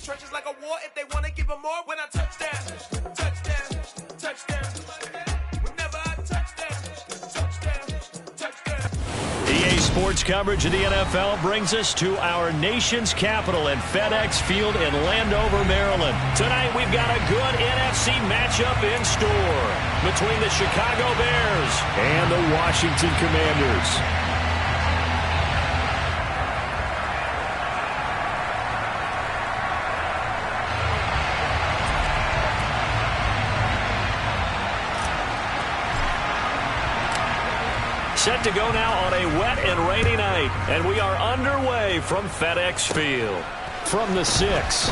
trenches like a war. If they want to give them more, when I touch down, touchdown, touchdown. Whenever I touchdown, touchdown, touchdown. EA Sports coverage of the NFL brings us to our nation's capital at FedEx Field in Landover, Maryland. Tonight we've got a good NFC matchup in store between the Chicago Bears and the Washington Commanders. Set to go now on a wet and rainy night, and we are underway from FedEx Field. From the 6.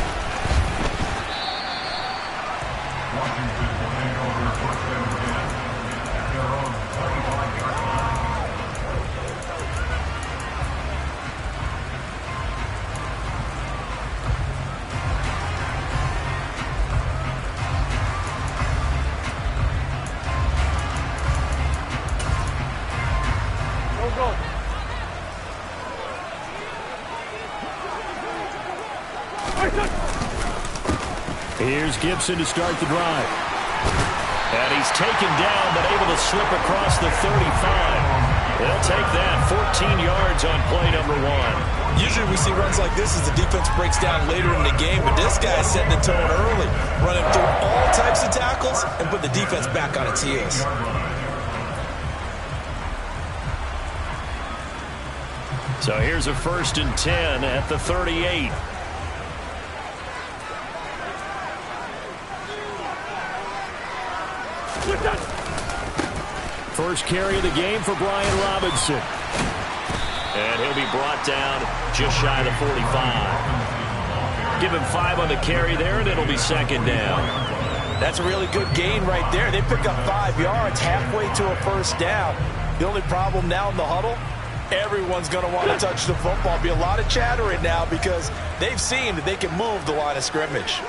Here's Gibson to start the drive. And he's taken down, but able to slip across the 35. They'll take that 14 yards on play number 1. Usually we see runs like this as the defense breaks down later in the game, but this guy's setting the tone early, running through all types of tackles and put the defense back on its heels. So here's a 1st and 10 at the 38. First carry of the game for Brian Robinson. And he'll be brought down just shy of the 45. Give him 5 on the carry there, and it'll be 2nd down. That's a really good gain right there. They pick up 5 yards halfway to a 1st down. The only problem now in the huddle, everyone's going to want to touch the football. Be a lot of chattering now because they've seen that they can move the line of scrimmage.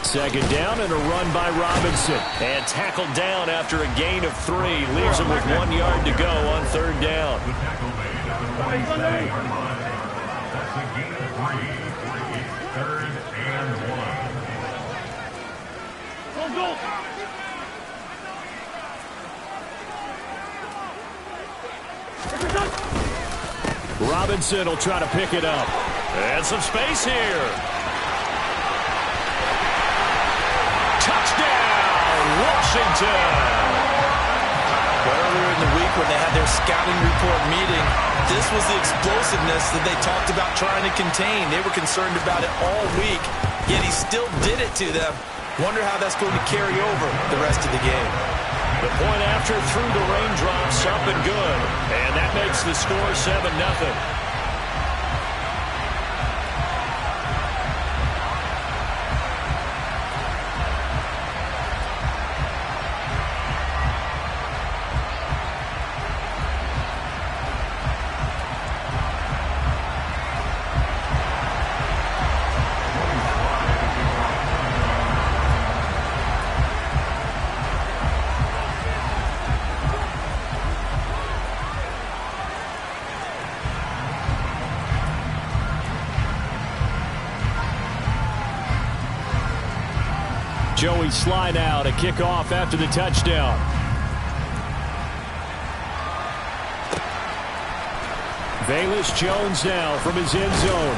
Second down and a run by Robinson. And tackled down after a gain of 3. Leaves him with 1 yard to go on 3rd down. Robinson will try to pick it up. And some space here. Washington. Earlier in the week when they had their scouting report meeting, this was the explosiveness that they talked about trying to contain. They were concerned about it all week, yet he still did it to them. Wonder how that's going to carry over the rest of the game. The point after through the raindrops, up and good. And that makes the score 7-0. Joey Slye now to kick off after the touchdown. Velus Jones now from his end zone.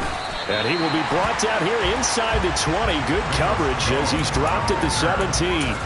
And he will be brought down here inside the 20. Good coverage as he's dropped at the 17.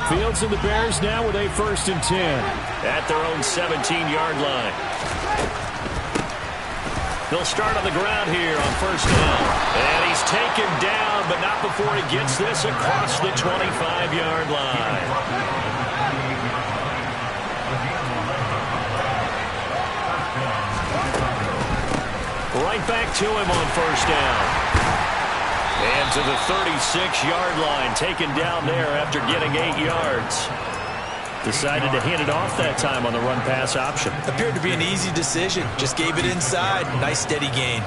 Fields and the Bears now with a 1st and 10. At their own 17-yard line. They'll start on the ground here on 1st down. And he's taken down, but not before he gets this across the 25-yard line. it back to him on first down. And to the 36-yard line, taken down there after getting 8 yards. Decided to hand it off that time on the run-pass option. Appeared to be an easy decision. Just gave it inside. Nice steady gain.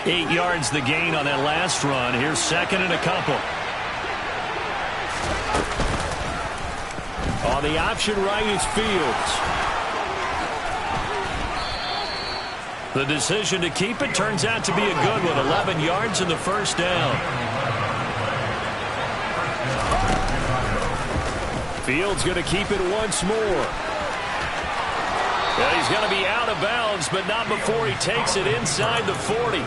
Eight yards the gain on that last run. Here's second and a couple. On the option right is Fields. The decision to keep it turns out to be a good one. 11 yards in the first down. Fields going to keep it once more. Well, he's going to be out of bounds, but not before he takes it inside the 40.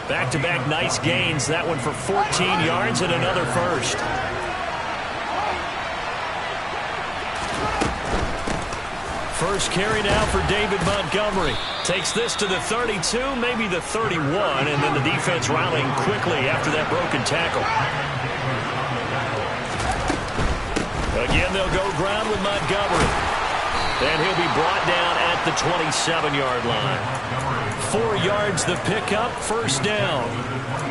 Back-to-back nice gains. That one for 14 yards and another first. First carry now for David Montgomery. Takes this to the 32, maybe the 31, and then the defense rallying quickly after that broken tackle. Again, they'll go ground with Montgomery. And he'll be brought down at the 27-yard line. 4 yards the pickup, first down.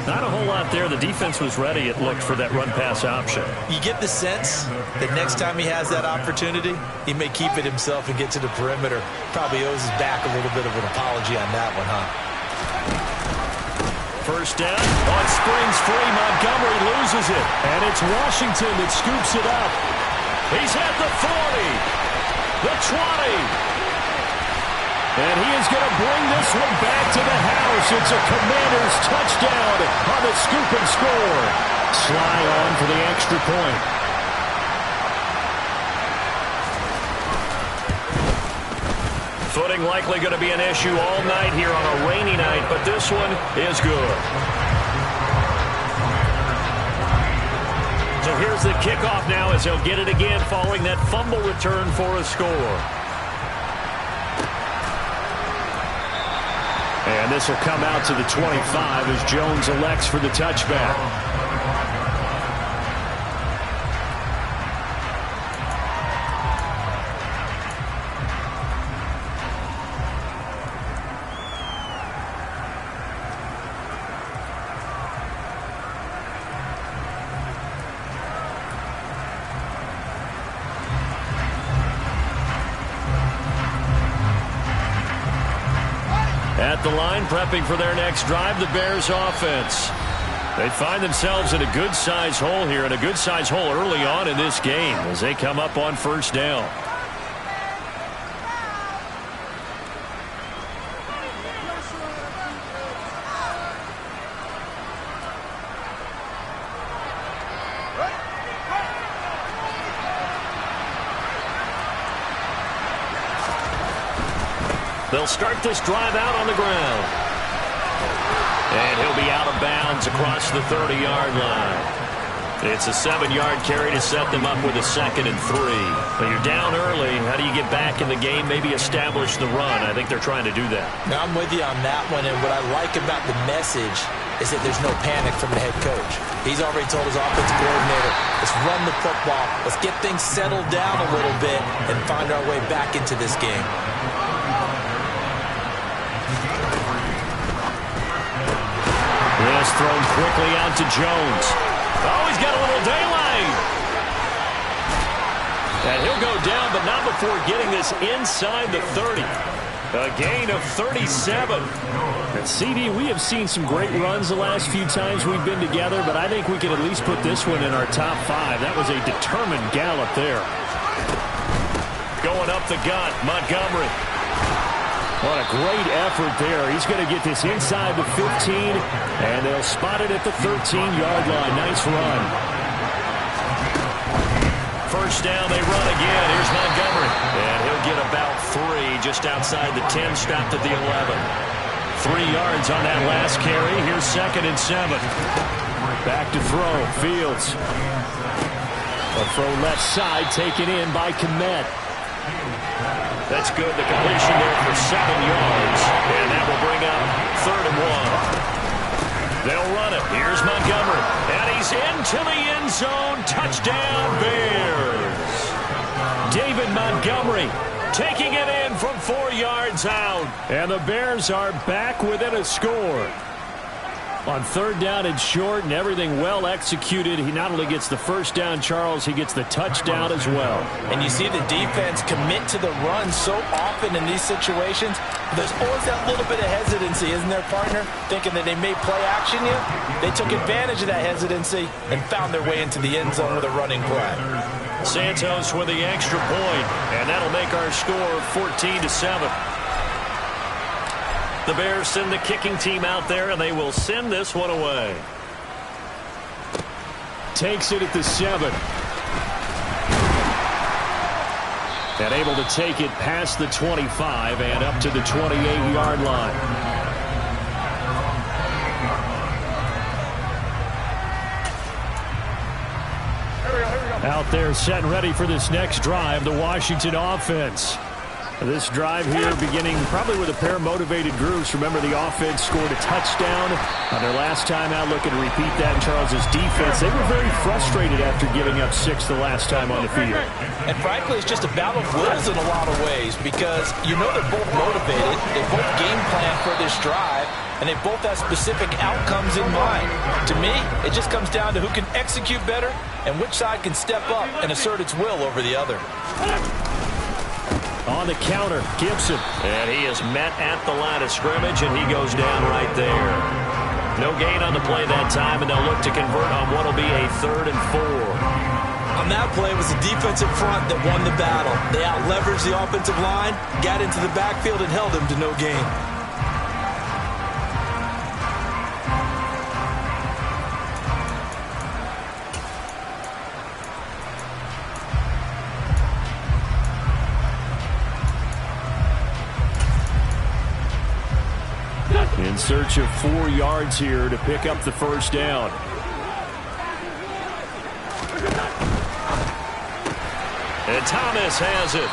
Not a whole lot there. The defense was ready, it looked, for that run-pass option. You get the sense that next time he has that opportunity, he may keep it himself and get to the perimeter. Probably owes his back a little bit of an apology on that one, huh? First down, on springs free, Montgomery loses it. And it's Washington that scoops it up. He's at the 40. The 20. And he is going to bring this one back to the house. It's a Commanders touchdown on the scoop and score. Sly on for the extra point. Footing likely going to be an issue all night here on a rainy night, but this one is good. So here's the kickoff now as he'll get it again following that fumble return for a score. And this will come out to the 25 as Jones elects for the touchback. At the line, prepping for their next drive, the Bears offense. They find themselves in a good-sized hole here, and a good-sized hole early on in this game as they come up on first down. They'll start this drive out on the ground. And he'll be out of bounds across the 30-yard line. It's a 7-yard carry to set them up with a 2nd and 3. But you're down early. How do you get back in the game, maybe establish the run? I think they're trying to do that. Now, I'm with you on that one, and what I like about the message is that there's no panic from the head coach. He's already told his offensive coordinator, let's run the football, let's get things settled down a little bit and find our way back into this game. This thrown quickly out to Jones. Oh, he's got a little daylight. And he'll go down, but not before getting this inside the 30. A gain of 37. At CD, we have seen some great runs the last few times we've been together, but I think we can at least put this one in our top 5. That was a determined gallop there. Going up the gut, Montgomery. What a great effort there. He's going to get this inside the 15, and they'll spot it at the 13-yard line. Nice run. First down, they run again. Here's Montgomery. And he'll get about 3 just outside the 10, stopped at the 11. 3 yards on that last carry. Here's 2nd and 7. Back to throw. Fields. A throw left side taken in by Kmet. That's good. The completion there for 7 yards. And that will bring up 3rd and 1. They'll run it. Here's Montgomery. And he's into the end zone. Touchdown, Bears. David Montgomery taking it in from 4 yards out. And the Bears are back within a score. On 3rd down and short and everything well executed, he not only gets the first down, Charles, he gets the touchdown as well. And you see the defense commit to the run so often in these situations. There's always that little bit of hesitancy, isn't there, partner? Thinking that they may play action you. They took advantage of that hesitancy and found their way into the end zone with a running play. Santos with the extra point, and that'll make our score 14-7. The Bears send the kicking team out there, and they will send this one away. Takes it at the 7. And able to take it past the 25 and up to the 28-yard line. Out there set and ready for this next drive, the Washington offense. This drive here beginning probably with a pair of motivated groups. Remember, the offense scored a touchdown on their last time out. Looking to repeat that in Charles's defense. They were very frustrated after giving up 6 the last time on the field. And frankly, it's just a battle of wills in a lot of ways because you know they're both motivated. They both game plan for this drive, and they both have specific outcomes in mind. To me, it just comes down to who can execute better and which side can step up and assert its will over the other. On the counter, Gibson. And he is met at the line of scrimmage, and he goes down right there. No gain on the play that time, and they'll look to convert on what will be a 3rd and 4. On that play, it was the defensive front that won the battle. They out-leveraged the offensive line, got into the backfield, and held him to no gain. In search of 4 yards here to pick up the first down. And Thomas has it.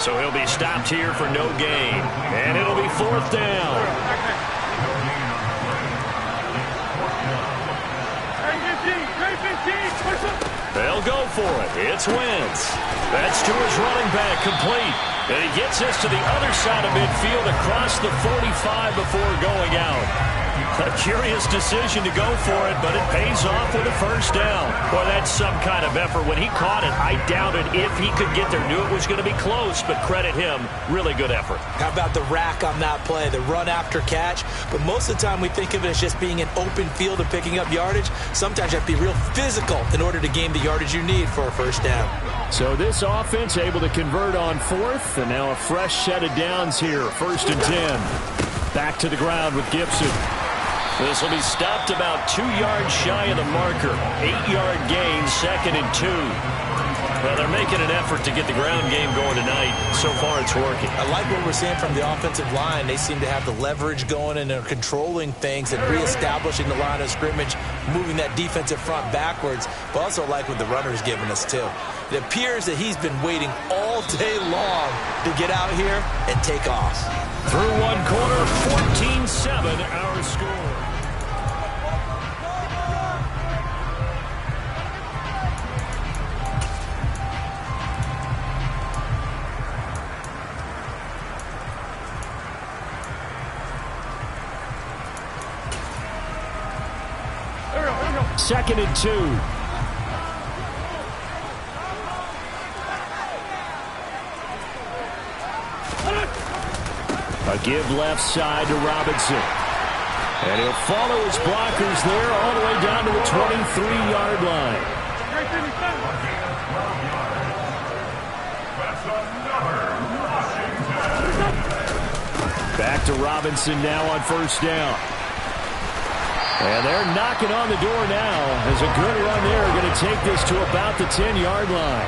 So he'll be stopped here for no gain. And it'll be 4th down. They'll go for it. It's Wentz. That's to his running back, complete. And he gets this to the other side of midfield across the 45 before going out. A curious decision to go for it, but it pays off with a first down. Boy, that's some kind of effort. When he caught it, I doubted if he could get there. Knew it was going to be close, but credit him. Really good effort. How about the rack on that play, the run after catch? But most of the time we think of it as just being an open field and picking up yardage. Sometimes you have to be real physical in order to gain the yardage you need for a first down. So this offense able to convert on 4th, and now a fresh set of downs here. 1st and 10. Back to the ground with Gibson. This will be stopped about 2 yards shy of the marker. 8-yard gain, 2nd and 2. Well, they're making an effort to get the ground game going tonight. So far, it's working. I like what we're seeing from the offensive line. They seem to have the leverage going, and they're controlling things and reestablishing the line of scrimmage, moving that defensive front backwards. But also like what the runner's giving us, too. It appears that he's been waiting all day long to get out here and take off. Through one quarter, 14-7, our score. Second and 2. A give left side to Robinson. And he'll follow his blockers there all the way down to the 23-yard line. Back to Robinson now on first down. And they're knocking on the door now as a good run there going to take this to about the 10-yard line.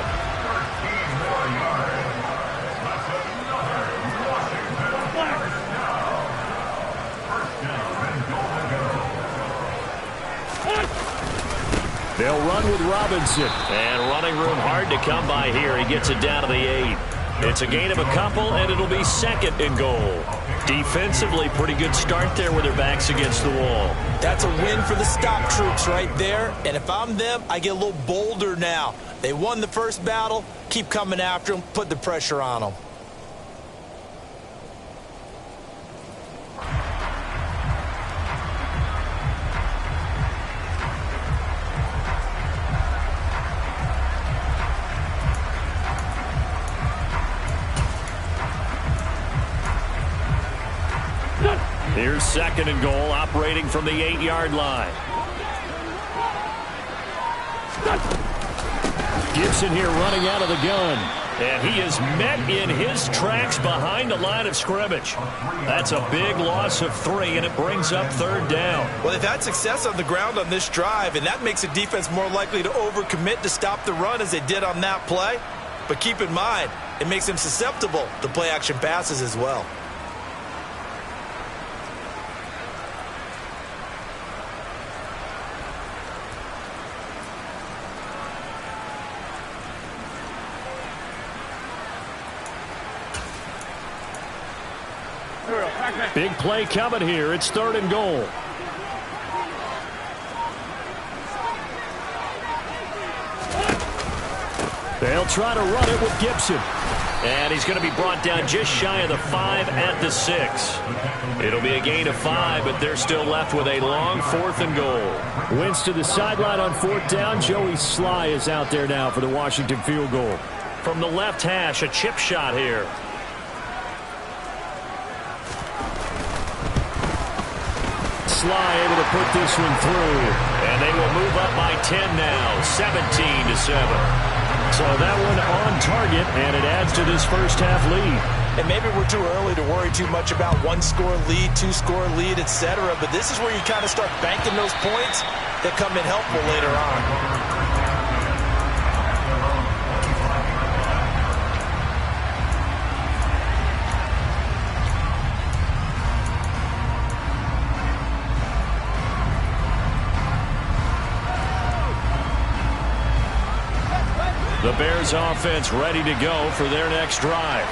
They'll run with Robinson. And running room hard to come by here. He gets it down to the 8. It's a gain of a couple, and it'll be 2nd and goal. Defensively, pretty good start there with their backs against the wall. That's a win for the stop troops right there. And if I'm them, I get a little bolder now. They won the first battle. Keep coming after them. Put the pressure on them. Here's 2nd and goal, operating from the 8-yard line. Gibson here running out of the gun. And he is met in his tracks behind the line of scrimmage. That's a big loss of 3, and it brings up 3rd down. Well, they've had success on the ground on this drive, and that makes a defense more likely to overcommit to stop the run as they did on that play. But keep in mind, it makes them susceptible to play-action passes as well. Big play coming here. It's 3rd and goal. They'll try to run it with Gibson. And he's going to be brought down just shy of the 5 at the 6. It'll be a gain of 5, but they're still left with a long 4th and goal. Wins to the sideline on 4th down. Joey Sly is out there now for the Washington field goal. From the left hash, a chip shot here. Sly able to put this one through. And they will move up by 10 now, 17-7. So that one on target, and it adds to this first half lead. And maybe we're too early to worry too much about 1-score lead, 2-score lead, etc. But this is where you kind of start banking those points that come in helpful later on. The Bears offense ready to go for their next drive.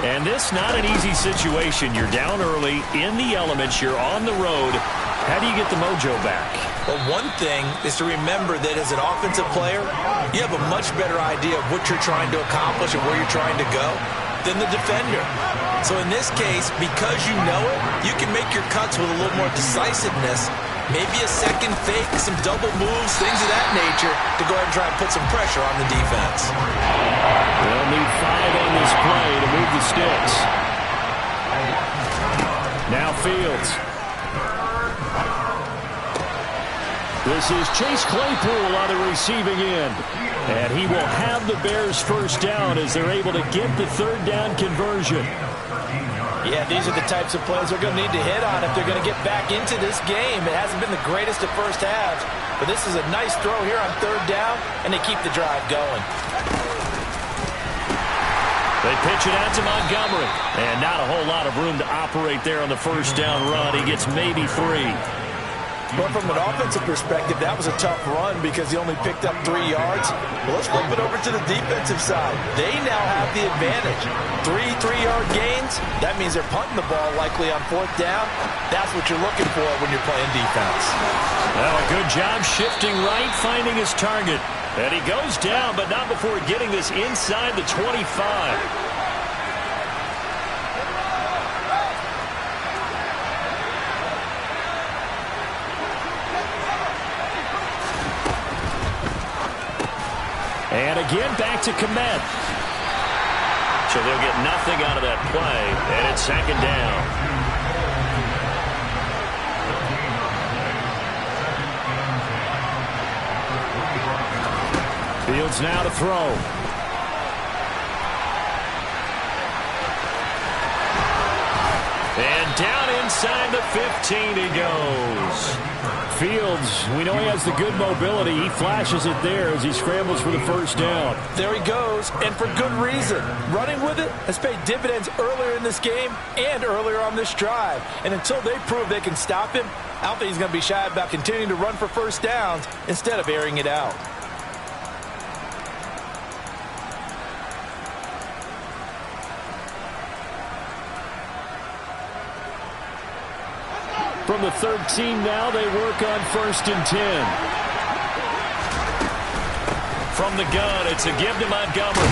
And this not an easy situation. You're down early, in the elements, you're on the road. How do you get the mojo back? Well, one thing is to remember that as an offensive player, you have a much better idea of what you're trying to accomplish and where you're trying to go than the defender. So in this case, because you know it, you can make your cuts with a little more decisiveness. Maybe a second fake, some double moves, things of that nature to go ahead and try and put some pressure on the defense. They'll need 5 on this play to move the sticks. Now Fields. This is Chase Claypool on the receiving end. And he will have the Bears first down as they're able to get the 3rd down conversion. Yeah, these are the types of plays they're going to need to hit on if they're going to get back into this game. It hasn't been the greatest of first halves, but this is a nice throw here on 3rd down, and they keep the drive going. They pitch it out to Montgomery, and not a whole lot of room to operate there on the first down run. He gets maybe 3. But from an offensive perspective, that was a tough run because he only picked up 3 yards. Well, let's flip it over to the defensive side. They now have the advantage. 3 3-yard gains, that means they're punting the ball likely on 4th down. That's what you're looking for when you're playing defense. Well, a good job shifting right, finding his target. And he goes down, but not before getting this inside the 25. And again, back to Kmet. So they'll get nothing out of that play, and it's 2nd down. Fields now to throw. And down inside the 15 he goes. Fields, we know he has the good mobility. He flashes it there as he scrambles for the first down. There he goes, and for good reason. Running with it has paid dividends earlier in this game and earlier on this drive. And until they prove they can stop him, I don't think he's going to be shy about continuing to run for first downs instead of airing it out. From the 13 now, they work on 1st and 10. From the gun, it's a give to Montgomery.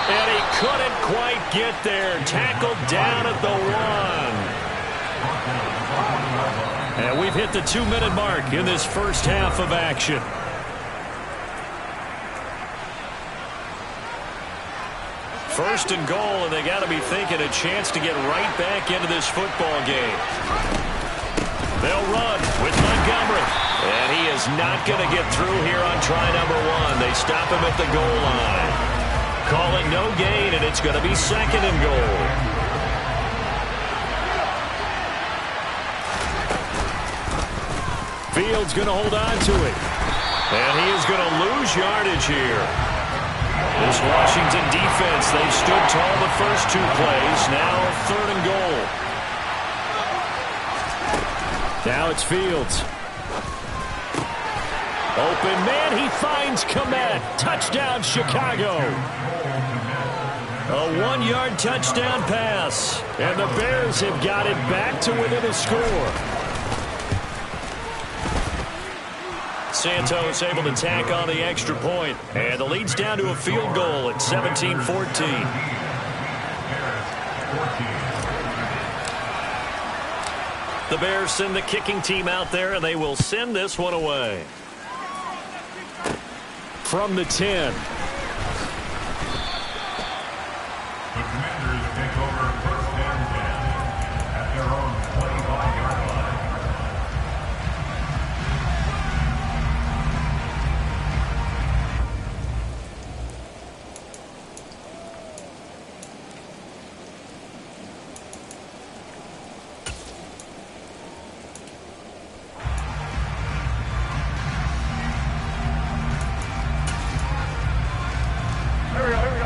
And he couldn't quite get there. Tackled down at the 1. And we've hit the 2-minute mark in this first half of action. First and goal, and they got to be thinking a chance to get right back into this football game. They'll run with Montgomery. And he is not going to get through here on try number 1. They stop him at the goal line. Calling no gain, and it's going to be 2nd and goal. Fields going to hold on to it. And he is going to lose yardage here. This Washington defense, they've stood tall the first 2 plays. Now 3rd and goal. Now it's Fields. Open man, he finds Kmet. Touchdown, Chicago. A 1-yard touchdown pass. And the Bears have got it back to within a score. Santos able to tack on the extra point. And the lead's down to a field goal at 17-14. The Bears send the kicking team out there, and they will send this one away. From the 10. The Commanders take over 1st and 10 at their own 25-yard line.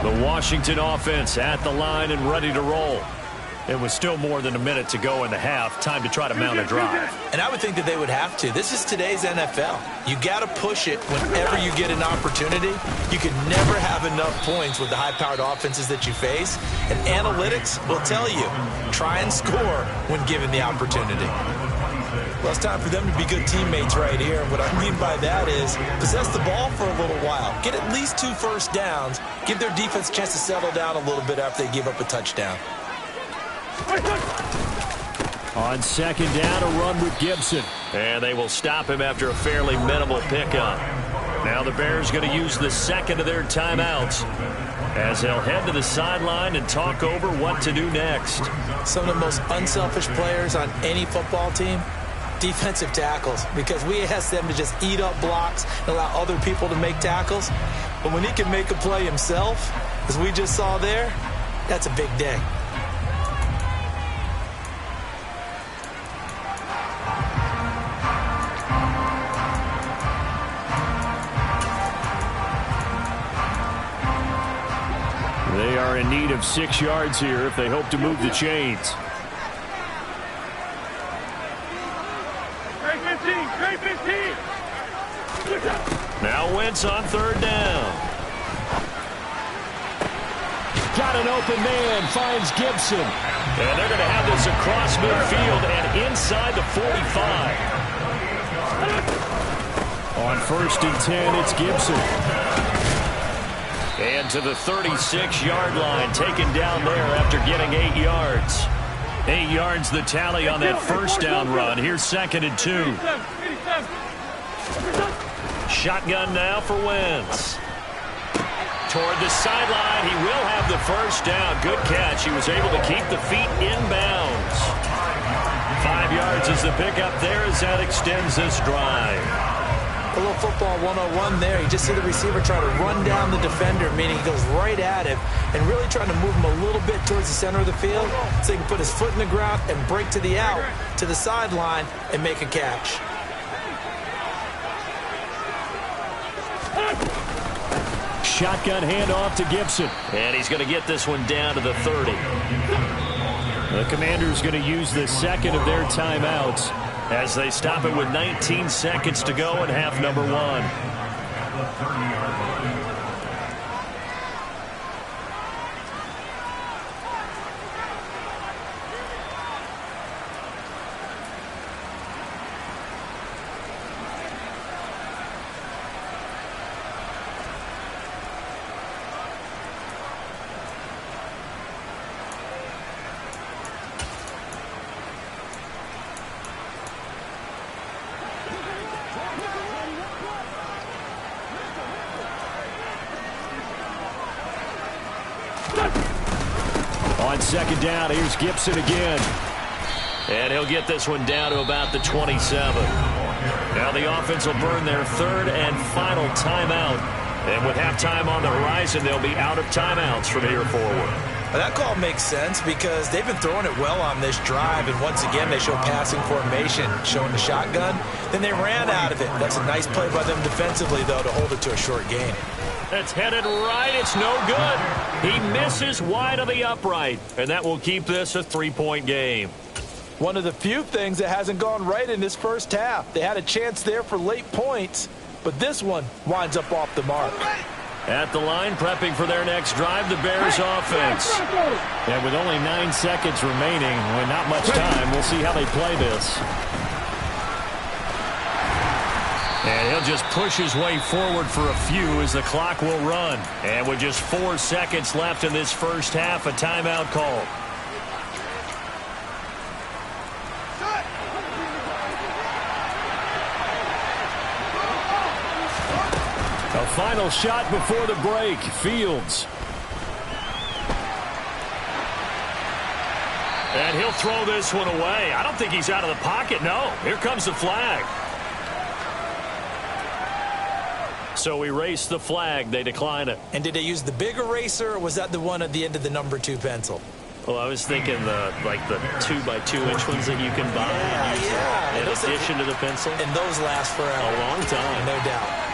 The Washington offense at the line and ready to roll. It was still more than a minute to go in the half. Time to try to mount a drive. And I would think that they would have to. This is today's NFL. You got to push it whenever you get an opportunity. You can never have enough points with the high-powered offenses that you face. And analytics will tell you, try and score when given the opportunity. Well, it's time for them to be good teammates right here. And what I mean by that is possess the ball for a little while. Get at least 2 first downs. Give their defense a chance to settle down a little bit after they give up a touchdown. On 2nd down, a run with Gibson. And they will stop him after a fairly minimal pickup. Now the Bears going to use the 2nd of their timeouts as they'll head to the sideline and talk over what to do next. Some of the most unselfish players on any football team, defensive tackles, because we ask them to just eat up blocks and allow other people to make tackles. But when he can make a play himself, as we just saw there, that's a big day. They are in need of 6 yards here if they hope to move the chains. Now Wentz on 3rd down. Got an open man, finds Gibson. And they're going to have this across midfield and inside the 45. On 1st and 10, it's Gibson. And to the 36-yard line, taken down there after getting 8 yards. 8 yards the tally on that 1st down run. Here's 2nd and 2. Shotgun now for Wentz. Toward the sideline, he will have the 1st down. Good catch. He was able to keep the feet inbounds. 5 yards is the pickup there as that extends this drive. A little football 101 there. You just see the receiver try to run down the defender, meaning he goes right at him and really trying to move him a little bit towards the center of the field so he can put his foot in the ground and break to the out, to the sideline, and make a catch. Shotgun handoff to Gibson. And he's going to get this one down to the 30. The Commanders going to use the 2nd of their timeouts as they stop it with 19 seconds to go in half number 1. On 2nd down, here's Gibson again. And he'll get this one down to about the 27. Now the offense will burn their third and final timeout. And with halftime on the horizon, they'll be out of timeouts from here forward. That call makes sense because they've been throwing it well on this drive, and once again they show passing formation, showing the shotgun. Then they ran out of it. That's a nice play by them defensively, though, to hold it to a short gain. That's headed right. It's no good. He misses wide of the upright, and that will keep this a 3-point game. One of the few things that hasn't gone right in this first half. They had a chance there for late points, but this one winds up off the mark. At the line, prepping for their next drive, the Bears offense. And with only 9 seconds remaining, with not much time, we'll see how they play this. And he'll just push his way forward for a few as the clock will run. And with just 4 seconds left in this first half, a timeout call. A final shot before the break. Fields. And he'll throw this one away. I don't think he's out of the pocket. No, here comes the flag. So erase the flag. They decline it. And did they use the big eraser, or was that the one at the end of the number 2 pencil? Well, I was thinking the 2x2-inch ones that you can buy in addition to the pencil. And those last forever. A long time. No doubt.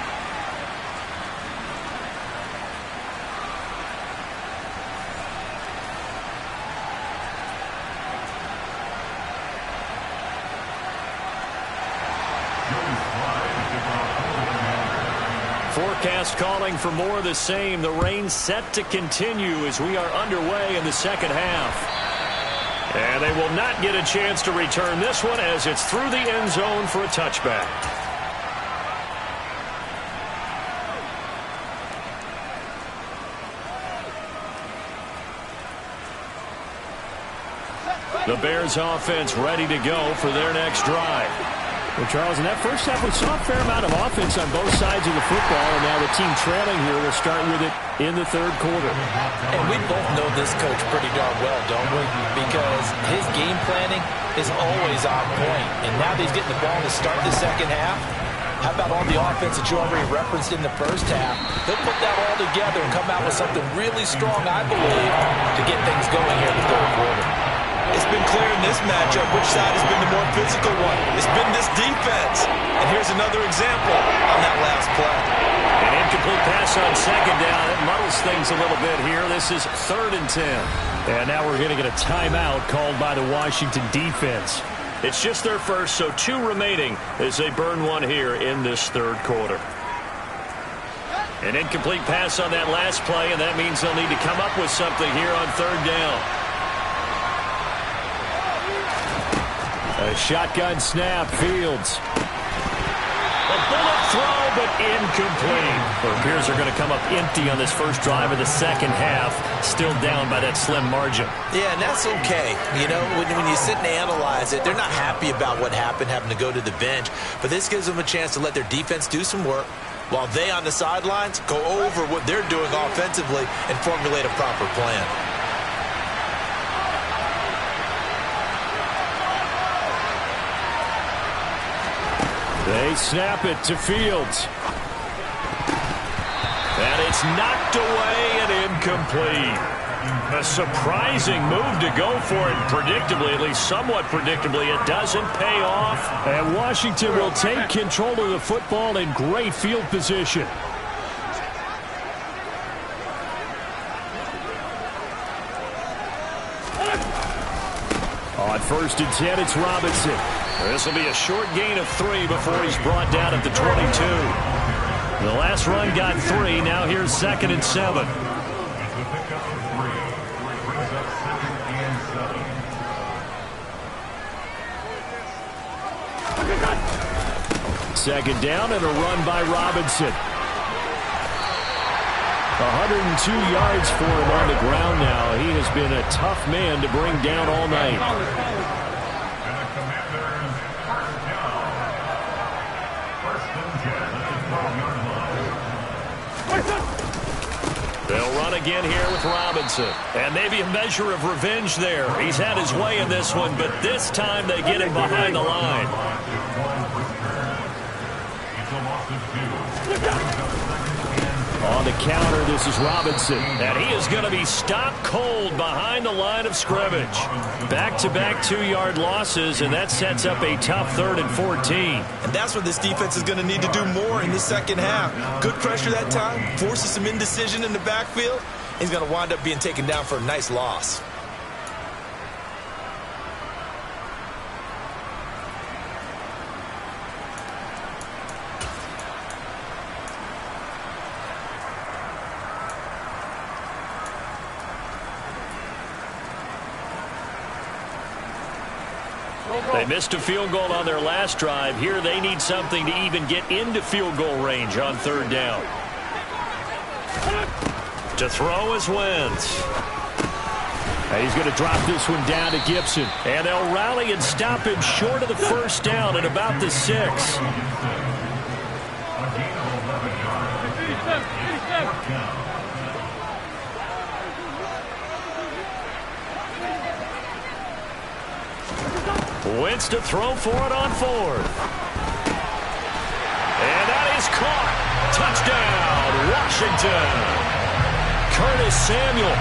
Forecast calling for more of the same. The rain set to continue as we are underway in the second half. And they will not get a chance to return this one as it's through the end zone for a touchback. The Bears offense ready to go for their next drive. Well, Charles, in that first half, we saw a fair amount of offense on both sides of the football, and now the team trailing here will start with it in the third quarter. And we both know this coach pretty darn well, don't we? Because his game planning is always on point. And now that he's getting the ball to start the second half, how about all the offense that you already referenced in the first half? He'll put that all together and come out with something really strong, I believe, to get things going here in the third quarter. It's been clear in this matchup which side has been the more physical one. It's been this defense. And here's another example on that last play. An incomplete pass on second down. It muddles things a little bit here. This is 3rd and 10. And now we're going to get a timeout called by the Washington defense. It's just their first, so 2 remaining as they burn one here in this third quarter. An incomplete pass on that last play, and that means they'll need to come up with something here on 3rd down. A shotgun snap, Fields. A bullet throw, but incomplete. The Bears are going to come up empty on this first drive of the second half, still down by that slim margin. Yeah, and that's okay. You know, when you sit and analyze it, they're not happy about what happened, having to go to the bench. But this gives them a chance to let their defense do some work while they on the sidelines go over what they're doing offensively and formulate a proper plan. They snap it to Fields. And it's knocked away and incomplete. A surprising move to go for it predictably, at least somewhat predictably. It doesn't pay off. And Washington will take control of the football in great field position. On 1st and 10, it's Robinson. This will be a short gain of 3 before he's brought down at the 22. The last run got 3. Now here's 2nd and 7. Second down and a run by Robinson. 102 yards for him on the ground now. He has been a tough man to bring down all night. They'll run again here with Robinson. And maybe a measure of revenge there. He's had his way in this one, but this time they get him behind the line. On the counter, this is Robinson. And he is going to be stopped cold behind the line of scrimmage. Back-to-back 2-yard losses, and that sets up a tough 3rd and 14. And that's what this defense is going to need to do more in the second half. Good pressure that time, forces some indecision in the backfield. He's going to wind up being taken down for a nice loss. They missed a field goal on their last drive. Here they need something to even get into field goal range on 3rd down. To throw is Wentz. He's going to drop this one down to Gibson. And they'll rally and stop him short of the 1st down at about the 6. Wentz to throw for it on 4th. And that is caught. Touchdown, Washington. Curtis Samuel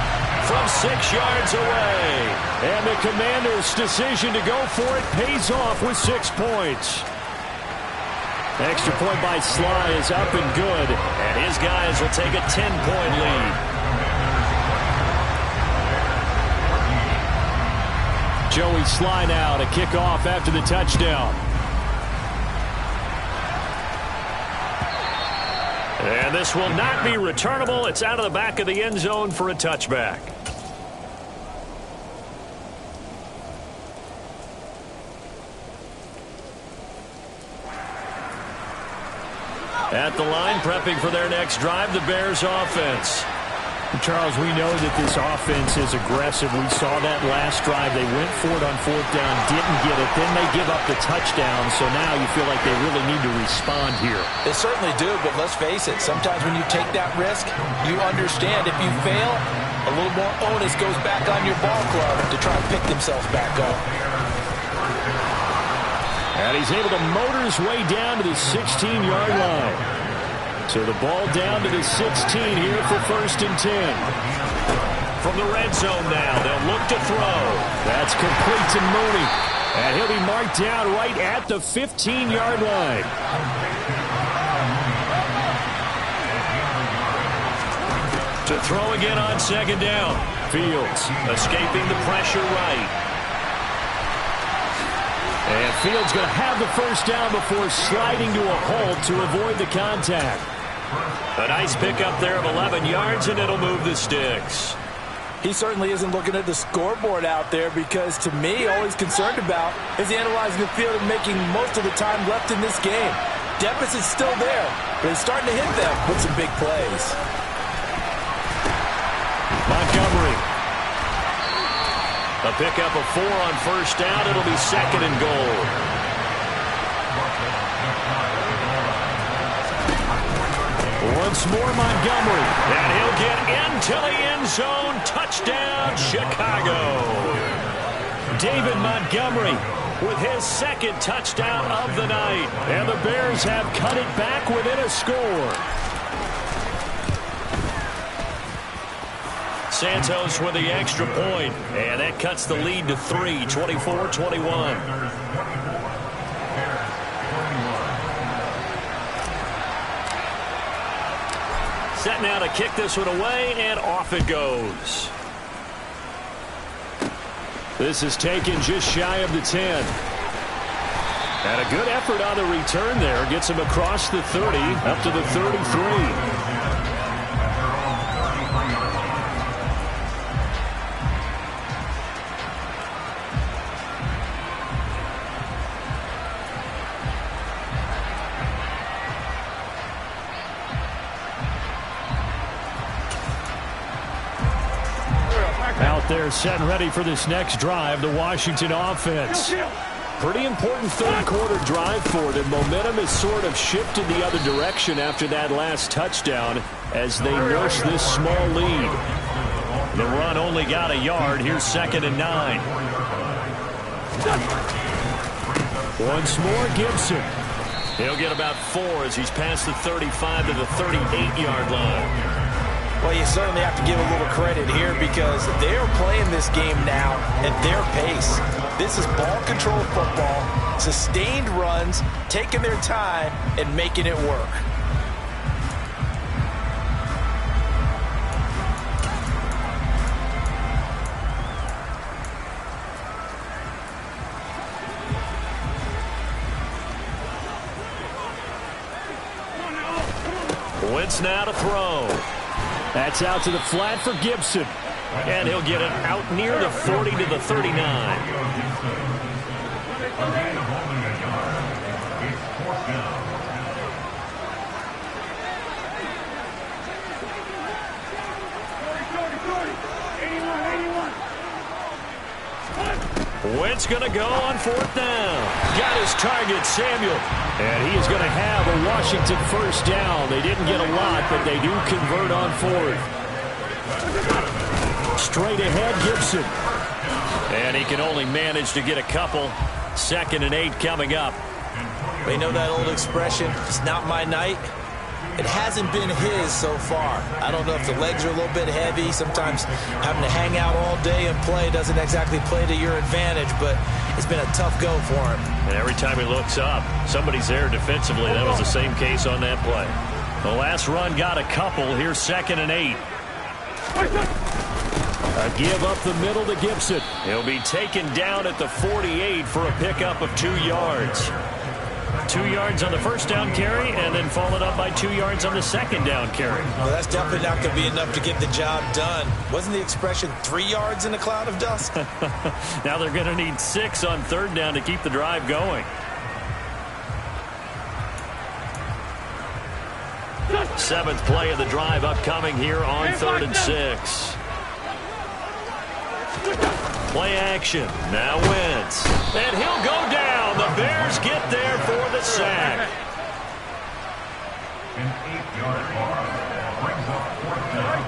from 6 yards away. And the Commanders' decision to go for it pays off with 6 points. Extra point by Sly is up and good. And his guys will take a 10-point lead. Joey Sly now to kick off after the touchdown. And this will not be returnable. It's out of the back of the end zone for a touchback. At the line, prepping for their next drive, the Bears offense. Charles, we know that this offense is aggressive. We saw that last drive. They went for it on 4th down, didn't get it. Then they give up the touchdown. So now you feel like they really need to respond here. They certainly do, but let's face it. Sometimes when you take that risk, you understand if you fail, a little more onus goes back on your ball club to try and pick themselves back up. And he's able to motor his way down to the 16-yard line. So the ball down to the 16 here for 1st and 10. From the red zone now, they'll look to throw. That's complete to Mooney. And he'll be marked down right at the 15-yard line. To throw again on 2nd down. Fields escaping the pressure right. And Fields going to have the 1st down before sliding to a halt to avoid the contact. A nice pickup there of 11 yards, and it'll move the sticks. He certainly isn't looking at the scoreboard out there because, to me, all he's concerned about is analyzing the field and making most of the time left in this game. Deficit's still there, but he's starting to hit them with some big plays. Montgomery. A pickup of 4 on 1st down. It'll be 2nd and goal. Once more, Montgomery. And he'll get into the end zone. Touchdown, Chicago. David Montgomery with his 2nd touchdown of the night. And the Bears have cut it back within a score. Santos with the extra point. And that cuts the lead to 3, 24-21. Set now to kick this one away, and off it goes. This is taken just shy of the 10. And a good effort on the return there. Gets him across the 30, up to the 33. Out there set and ready for this next drive, the Washington offense. Pretty important third quarter drive for them. Momentum has sort of shifted the other direction after that last touchdown as they nurse this small lead. The run only got a yard. Here's 2nd and 9. Once more, Gibson. He'll get about 4 as he's past the 35 to the 38-yard line. Well, you certainly have to give a little credit here because they're playing this game now at their pace. This is ball control football, sustained runs, taking their time, and making it work. Wentz now to throw. That's out to the flat for Gibson. And he'll get it out near the 40 to the 39. Wentz going to go on 4th down. Got his target, Samuel. And he is going to have a Washington first down. They didn't get a lot, but they do convert on 4th. Straight ahead, Gibson. And he can only manage to get a couple. 2nd and 8 coming up. They know that old expression, it's not my night. It hasn't been his so far. I don't know if the legs are a little bit heavy. Sometimes having to hang out all day and play doesn't exactly play to your advantage, but it's been a tough go for him. And every time he looks up, somebody's there defensively. That was the same case on that play. The last run got a couple. Here's 2nd and 8. A give up the middle to Gibson. He'll be taken down at the 48 for a pickup of 2 yards. 2 yards on the first down carry and then followed up by 2 yards on the second down carry. Well, that's definitely not going to be enough to get the job done. Wasn't the expression 3 yards in a cloud of dust? Now they're going to need 6 on 3rd down to keep the drive going. 7th play of the drive upcoming here on 3rd and 6. Play action. Now Wentz. And he'll go down. The Bears get there for the sack. An 8-yard bar brings up 4th down.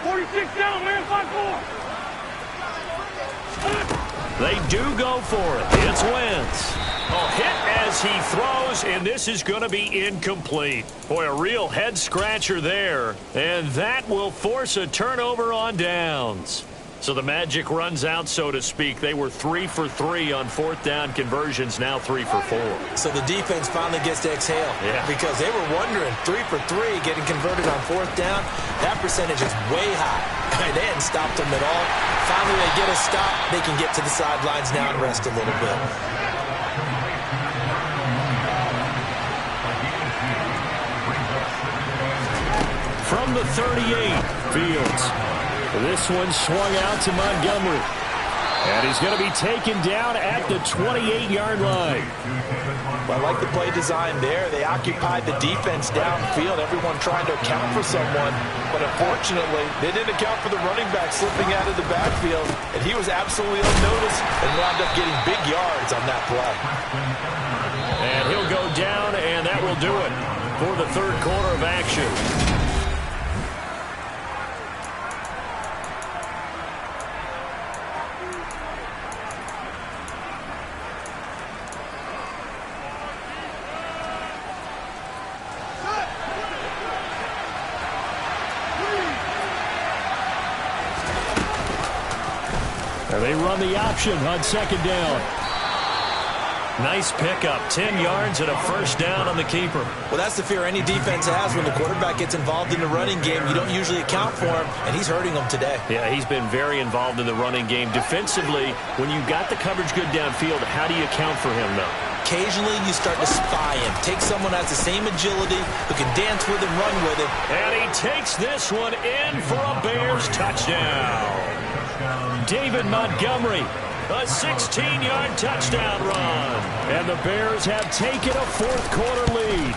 46 down, man, 5-4. They do go for it. It's Wentz. A hit as he throws, and this is going to be incomplete. Boy, a real head-scratcher there. And that will force a turnover on downs. So the magic runs out, so to speak. They were 3 for 3 on 4th down conversions, now 3 for 4. So the defense finally gets to exhale. Yeah. Because they were wondering, 3 for 3 getting converted on 4th down. That percentage is way high. They hadn't stopped them at all. Finally, they get a stop. They can get to the sidelines now and rest a little bit. From the 38, Fields. This one swung out to Montgomery. And he's going to be taken down at the 28-yard line. Well, I like the play design there. They occupied the defense downfield, everyone trying to account for someone. But unfortunately, they didn't account for the running back slipping out of the backfield. And he was absolutely unnoticed and wound up getting big yards on that play. And he'll go down, and that will do it for the third quarter of action. They run the option on 2nd down. Nice pickup, 10 yards and a first down on the keeper. Well, that's the fear any defense has when the quarterback gets involved in the running game. You don't usually account for him, and he's hurting them today. Yeah, he's been very involved in the running game. Defensively, when you got the coverage good downfield, how do you account for him, though? Occasionally, you start to spy him. Take someone who has the same agility, who can dance with him, run with him. And he takes this one in for a Bears touchdown. David Montgomery, a 16-yard touchdown run. And the Bears have taken a fourth quarter lead.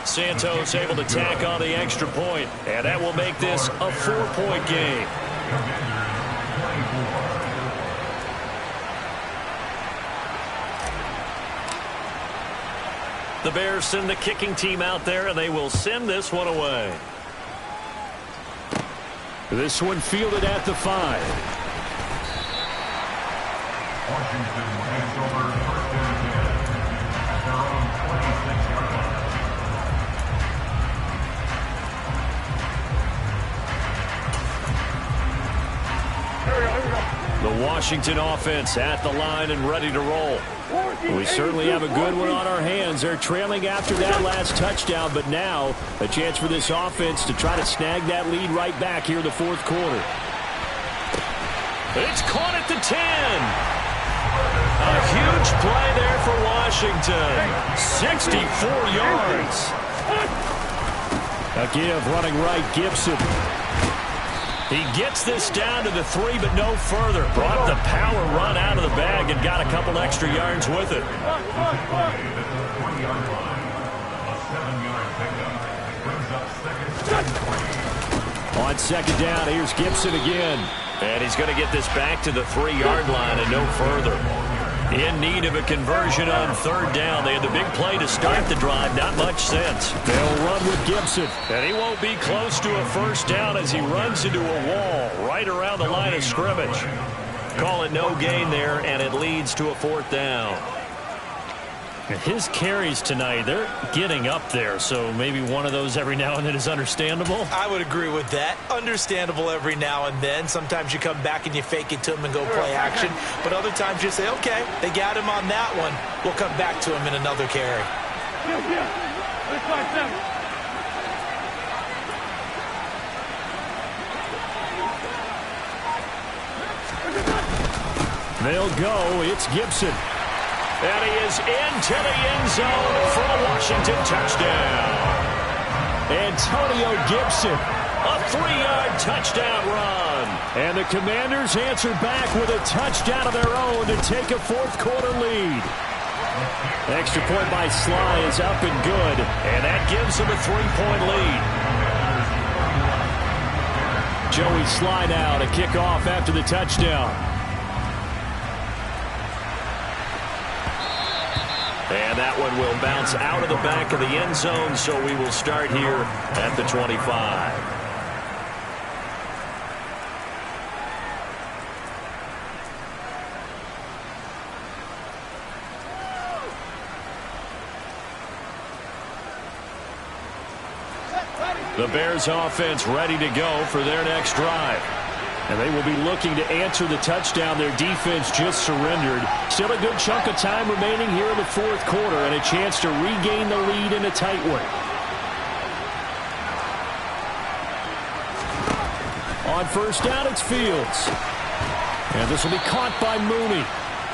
Santos able to tack on the extra point, and that will make this a 4-point game. The Bears send the kicking team out there, and they will send this one away. This one fielded at the 5. Washington takes over first and 10 at their own 26-yard line. The Washington offense at the line and ready to roll. We certainly have a good one on our hands. They're trailing after that last touchdown, but now a chance for this offense to try to snag that lead right back here in the fourth quarter. It's caught at the 10. A huge play there for Washington. 64 yards. A give running right, Gibson. He gets this down to the 3, but no further. Brought the power run out of the bag and got a couple extra yards with it. On second down, here's Gibson again. And he's going to get this back to the 3-yard line and no further. In need of a conversion on third down. They had the big play to start the drive. Not much sense. They'll run with Gibson. And he won't be close to a first down as he runs into a wall right around the line of scrimmage. Call it no gain there, and it leads to a fourth down. His carries tonight, they're getting up there, so maybe one of those every now and then is understandable. I would agree with that. Understandable every now and then. Sometimes you come back and you fake it to him and go play action. But other times you say, okay, they got him on that one. We'll come back to him in another carry. They'll go. It's Gibson. And he is into the end zone for a Washington touchdown. Antonio Gibson. A 3-yard touchdown run. And the Commanders answer back with a touchdown of their own to take a fourth quarter lead. Extra point by Sly is up and good. And that gives them a 3-point lead. Joey Sly now to kick off after the touchdown. And that one will bounce out of the back of the end zone, so we will start here at the 25. The Bears offense ready to go for their next drive. And they will be looking to answer the touchdown their defense just surrendered. Still a good chunk of time remaining here in the fourth quarter and a chance to regain the lead in a tight one. On first down, it's Fields. And this will be caught by Mooney.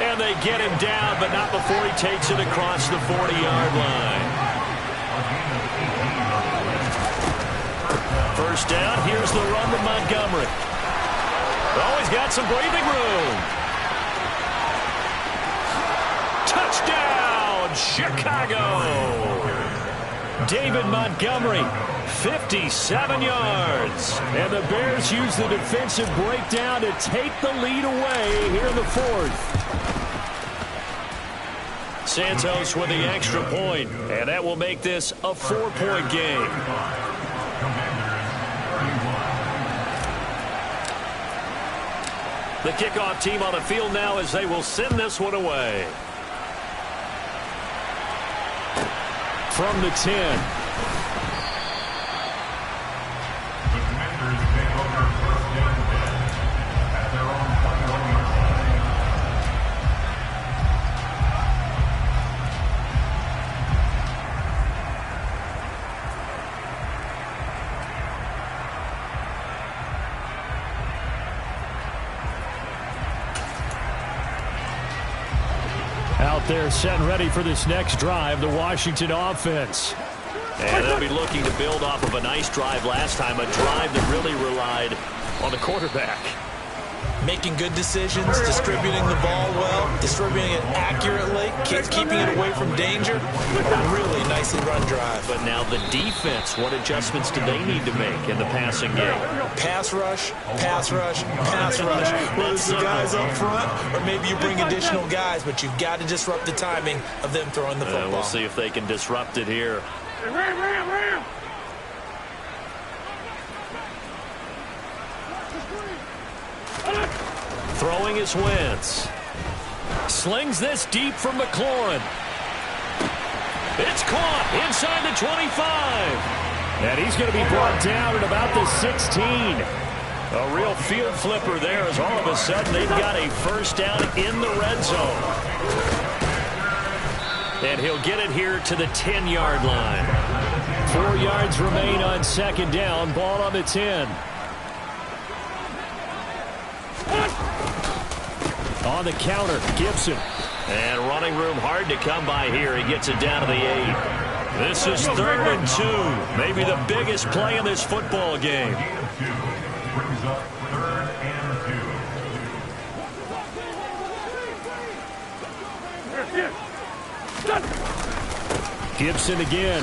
And they get him down, but not before he takes it across the 40-yard line. First down, here's the run to Montgomery. Oh, he's got some breathing room. Touchdown, Chicago. David Montgomery, 57 yards. And the Bears use the defensive breakdown to take the lead away here in the fourth. Santos with the extra point, and that will make this a 4-point game. The kickoff team on the field now as they will send this one away. From the 10. The Commanders take over first and 10 at their own 21-yard line. Out there set and ready for this next drive, the Washington offense. And they'll be looking to build off of a nice drive last time, a drive that really relied on the quarterback. making good decisions, distributing the ball well, distributing it accurately, keeping it away from danger. A really nicely run drive. But now the defense, what adjustments do they need to make in the passing game? Pass rush, pass rush, pass rush. Whether it's the guys up front or maybe you bring additional guys, but you've got to disrupt the timing of them throwing the football. We'll see if they can disrupt it here. Throwing his Wentz. Slings this deep from McLaurin. It's caught inside the 25. And he's going to be brought down at about the 16. A real field flipper there as all of a sudden they've got a first down in the red zone. And he'll get it here to the 10-yard line. 4 yards remain on second down. Ball on the 10. On the counter, Gibson. And running room hard to come by here. He gets it down to the 8. This is 3rd and 2. Maybe the biggest play in this football game. Brings up 3rd and 2. Gibson again.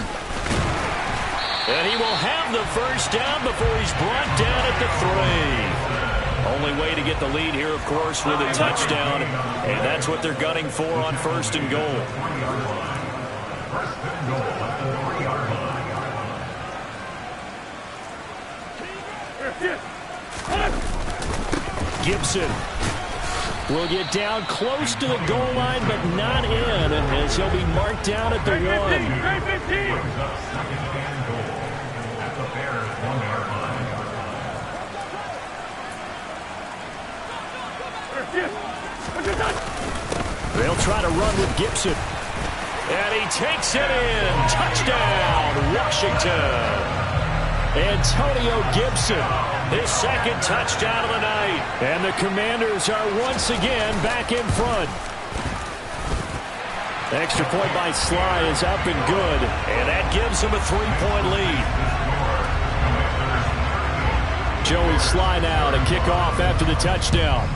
And he will have the first down before he's brought down at the 3. Only way to get the lead here, of course, with a touchdown. And that's what they're gunning for on 1st and goal. 1st and goal at the 3-yard line. Gibson will get down close to the goal line, but not in, as he'll be marked down at the 1. Brings up 2nd and goal at the Bears 1-yard line. They'll try to run with Gibson. And he takes it in. Touchdown, Washington. Antonio Gibson. His 2nd touchdown of the night. And the Commanders are once again back in front. Extra point by Sly is up and good. And that gives him a 3-point lead. Joey Sly now to kick off after the touchdown.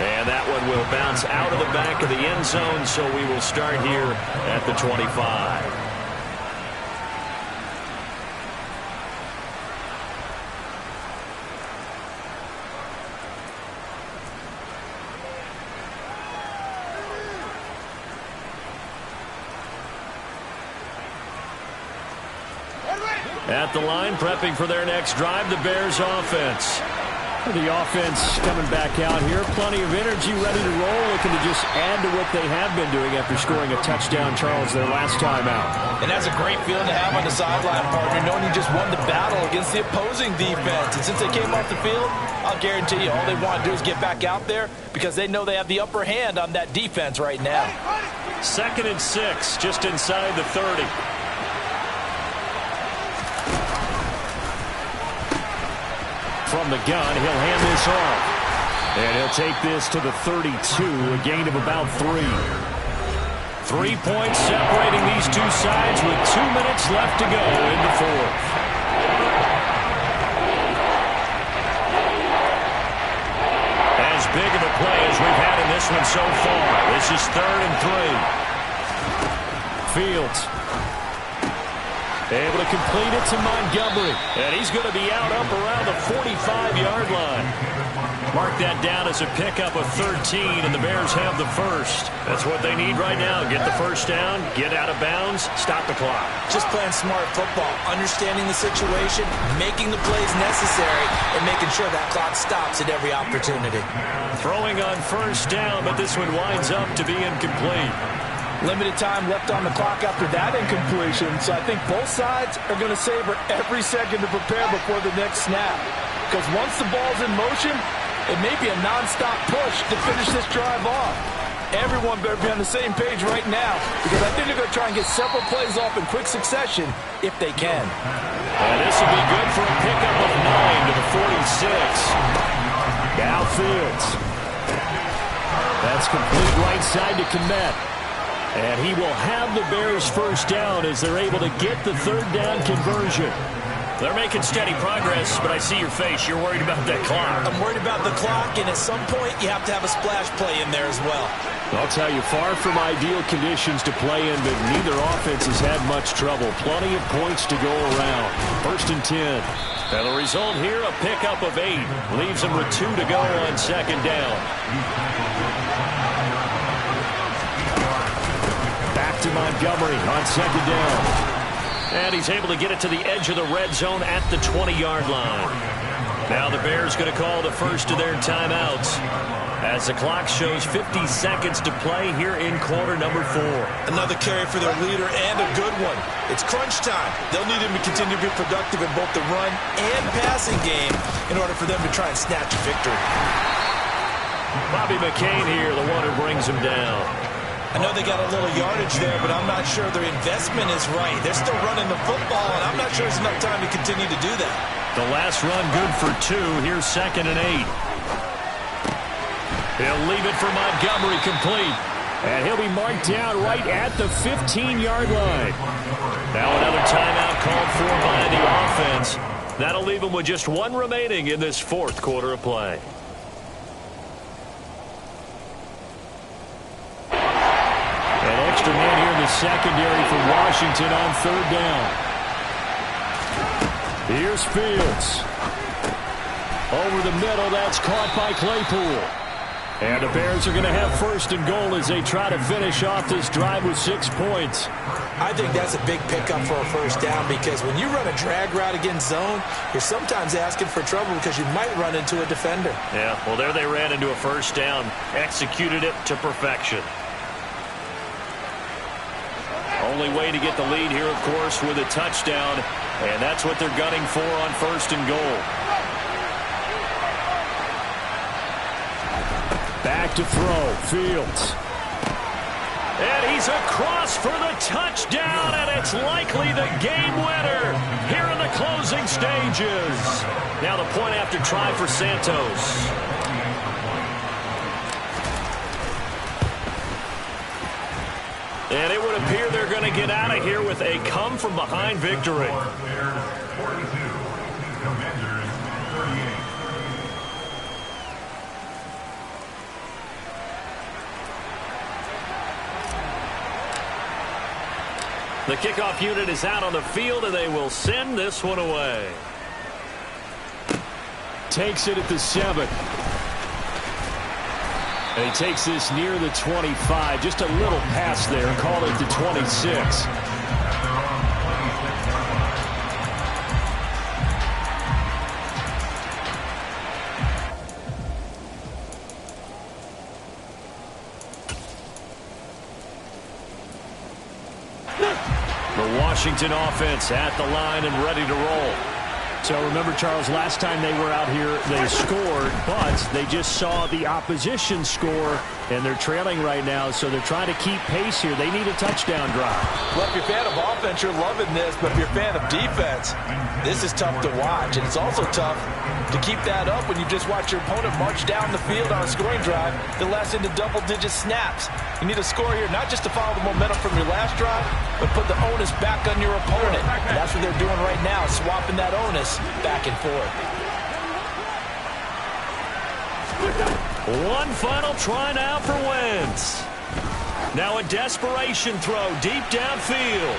And that one will bounce out of the back of the end zone, so we will start here at the 25. At the line, prepping for their next drive, the Bears offense. The offense coming back out here. Plenty of energy, ready to roll. Looking to just add to what they have been doing after scoring a touchdown, Charles, their last time out. And that's a great feeling to have on the sideline, partner, knowing you just won the battle against the opposing defense. And since they came off the field, I'll guarantee you all they want to do is get back out there because they know they have the upper hand on that defense right now. 2nd and 6, just inside the 30. From the gun, he'll hand this off. And he'll take this to the 32, a gain of about 3. 3 points separating these two sides with 2 minutes left to go in the 4th. As big of a play as we've had in this one so far. This is 3rd and 3. Fields able to complete it to Montgomery. And he's going to be out up around the 45-yard line. Mark that down as a pickup of 13, and the Bears have the first. That's what they need right now. Get the first down, get out of bounds, stop the clock. Just playing smart football, understanding the situation, making the plays necessary, and making sure that clock stops at every opportunity. Throwing on first down, but this one winds up to be incomplete. Limited time left on the clock after that incompletion, so I think both sides are going to savor every second to prepare before the next snap. Because once the ball's in motion, it may be a non-stop push to finish this drive off. Everyone better be on the same page right now, because I think they're going to try and get several plays off in quick succession if they can. And this will be good for a pickup of 9 to the 46. Now Fields. That's complete right side to Kmet. And he will have the Bears first down as they're able to get the 3rd down conversion. They're making steady progress, but I see your face. You're worried about that clock. I'm worried about the clock, and at some point, you have to have a splash play in there as well. I'll tell you, far from ideal conditions to play in, but neither offense has had much trouble. Plenty of points to go around. 1st and 10. And the result here, a pickup of 8. Leaves them with 2 to go on 2nd down. Back to Montgomery on 2nd down. And he's able to get it to the edge of the red zone at the 20-yard line. Now the Bears going to call the first of their timeouts as the clock shows 50 seconds to play here in quarter number 4. Another carry for their leader and a good one. It's crunch time. They'll need him to continue to be productive in both the run and passing game in order for them to try and snatch a victory. Bobby McCain here, the one who brings him down. I know they got a little yardage there, but I'm not sure their investment is right. They're still running the football, and I'm not sure it's enough time to continue to do that. The last run good for 2. Here's 2nd and 8. He'll leave it for Montgomery complete. And he'll be marked down right at the 15-yard line. Now another timeout called for by the offense. That'll leave them with just 1 remaining in this 4th quarter of play. Extra man here in the secondary for Washington on 3rd down. Here's Fields. Over the middle, that's caught by Claypool. And the Bears are going to have 1st and goal as they try to finish off this drive with 6 points. I think that's a big pickup for a 1st down because when you run a drag route against zone, you're sometimes asking for trouble because you might run into a defender. Yeah, well, there they ran into a 1st down, executed it to perfection. Only way to get the lead here, of course, with a touchdown, and that's what they're gunning for on 1st and goal. Back to throw, Fields. And he's across for the touchdown, and it's likely the game winner here in the closing stages. Now the point after try for Santos. And it would appear they're going to get out of here with a come-from-behind victory. The kickoff unit is out on the field, and they will send this one away. Takes it at the 7. And he takes this near the 25. Just a little pass there. Call it the 26. The Washington offense at the line and ready to roll. So remember, Charles, last time they were out here, they scored, but they just saw the opposition score, and they're trailing right now, so they're trying to keep pace here. They need a touchdown drive. Well, if you're a fan of offense, you're loving this, but if you're a fan of defense, this is tough to watch, and it's also tough to keep that up when you just watch your opponent march down the field on a scoring drive that lasts into double-digit snaps. You need a score here, not just to follow the momentum from your last drive, but put the onus back on your opponent. And that's what they're doing right now, swapping that onus back and forth. One final try now for Wentz. Now a desperation throw deep downfield.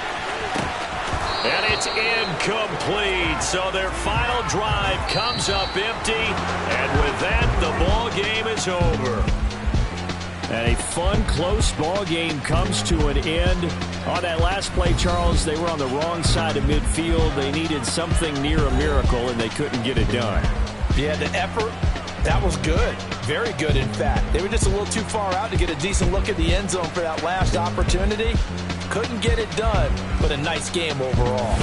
And it's incomplete. So their final drive comes up empty. And with that, the ball game is over. And a fun, close ball game comes to an end. On that last play, Charles, they were on the wrong side of midfield. They needed something near a miracle, and they couldn't get it done. Yeah, the effort, that was good. Very good, in fact. They were just a little too far out to get a decent look at the end zone for that last opportunity. Couldn't get it done, but a nice game overall.